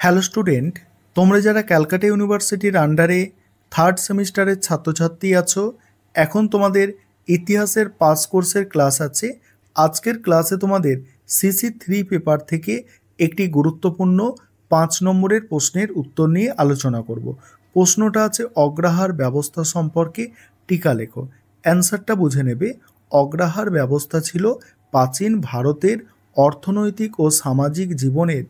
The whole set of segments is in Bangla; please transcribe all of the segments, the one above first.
হ্যালো স্টুডেন্ট, তোমরা যারা ক্যালকাটা ইউনিভার্সিটির আন্ডারে থার্ড সেমিস্টারের ছাত্রছাত্রী আছো, এখন তোমাদের ইতিহাসের পাস কোর্সের ক্লাস আছে। আজকের ক্লাসে তোমাদের CC3 পেপার থেকে একটি গুরুত্বপূর্ণ 5 নম্বরের প্রশ্নের উত্তর নিয়ে আলোচনা করব। প্রশ্নটা আছে অগ্রাহার ব্যবস্থা সম্পর্কে টিকা লেখো। অ্যান্সারটা বুঝে নেবে। অগ্রাহার ব্যবস্থা ছিল প্রাচীন ভারতের অর্থনৈতিক ও সামাজিক জীবনের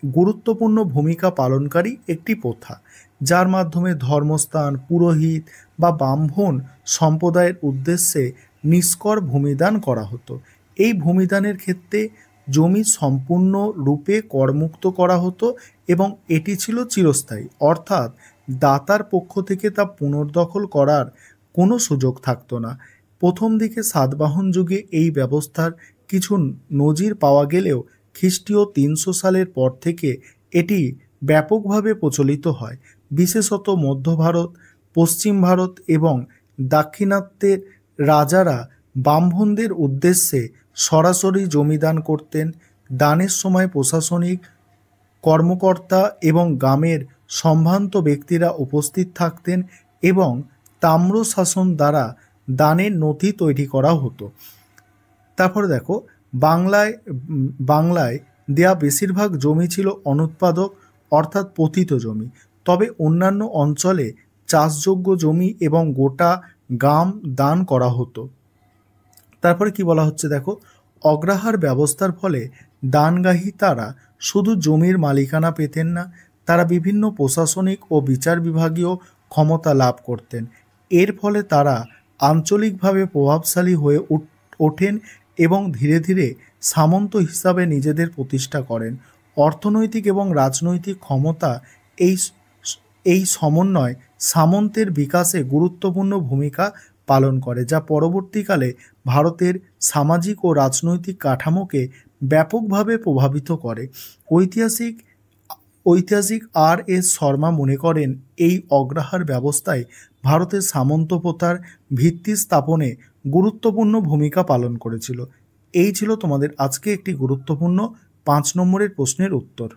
গুরুত্বপূর্ণ ভূমিকা পালনকারী একটি প্রথা, যার মাধ্যমে ধর্মস্থান, পুরোহিত বা ব্রাহ্মণ সম্প্রদায়ের উদ্দেশ্যে নিষ্কর ভূমিদান করা হতো। এই ভূমিদানের ক্ষেত্রে জমি সম্পূর্ণরূপে করমুক্ত করা হতো এবং এটি ছিল চিরস্থায়ী, অর্থাৎ দাতার পক্ষ থেকে তা পুনর্দখল করার কোনো সুযোগ থাকতো না। প্রথম দিকে সাতবাহন যুগে এই ব্যবস্থার কিছু নজির পাওয়া গেলেও খ্রিস্টীয় 300 সালের পর থেকে এটি ব্যাপকভাবে প্রচলিত হয়। বিশেষত মধ্য ভারত, পশ্চিম ভারত এবং দাক্ষিণাত্যের রাজারা ব্রাহ্মণদের উদ্দেশ্যে সরাসরি জমিদান করতেন। দানের সময় প্রশাসনিক কর্মকর্তা এবং গ্রামের সম্ভ্রান্ত ব্যক্তিরা উপস্থিত থাকতেন এবং তাম্রশাসন দ্বারা দানের নথি তৈরি করা হতো। তারপর দেখো, বাংলায় দেয়া বেশিরভাগ জমি ছিল অনুৎপাদক, অর্থাৎ পতিত জমি। তবে অন্যান্য অঞ্চলে চাষযোগ্য জমি এবং গোটা গ্রাম দান করা হতো। তারপরে কি বলা হচ্ছে দেখো, অগ্রাহার ব্যবস্থার ফলে দানগ্রাহীতারা শুধু জমির মালিকানা পেতেন না, তারা বিভিন্ন প্রশাসনিক ও বিচার বিভাগীয় ক্ষমতা লাভ করতেন। এর ফলে তারা আঞ্চলিকভাবে প্রভাবশালী হয়ে ওঠেন এবং ধীরে ধীরে সামন্ত হিসাবে নিজেদের প্রতিষ্ঠা করেন। অর্থনৈতিক এবং রাজনৈতিক ক্ষমতা এই সমন্বয় সামন্তের বিকাশে গুরুত্বপূর্ণ ভূমিকা পালন করে, যা পরবর্তীকালে ভারতের সামাজিক ও রাজনৈতিক কাঠামোকে ব্যাপকভাবে প্রভাবিত করে। ঐতিহাসিক R.S. শর্মা মনে করেন এই অগ্রাহার ব্যবস্থায় ভারতের সামন্ত প্রথার ভিত্তি স্থাপনে গুরুত্বপূর্ণ ভূমিকা পালন করেছিল। এই ছিল তোমাদের আজকে একটি গুরুত্বপূর্ণ 5 নম্বরের প্রশ্নের উত্তর।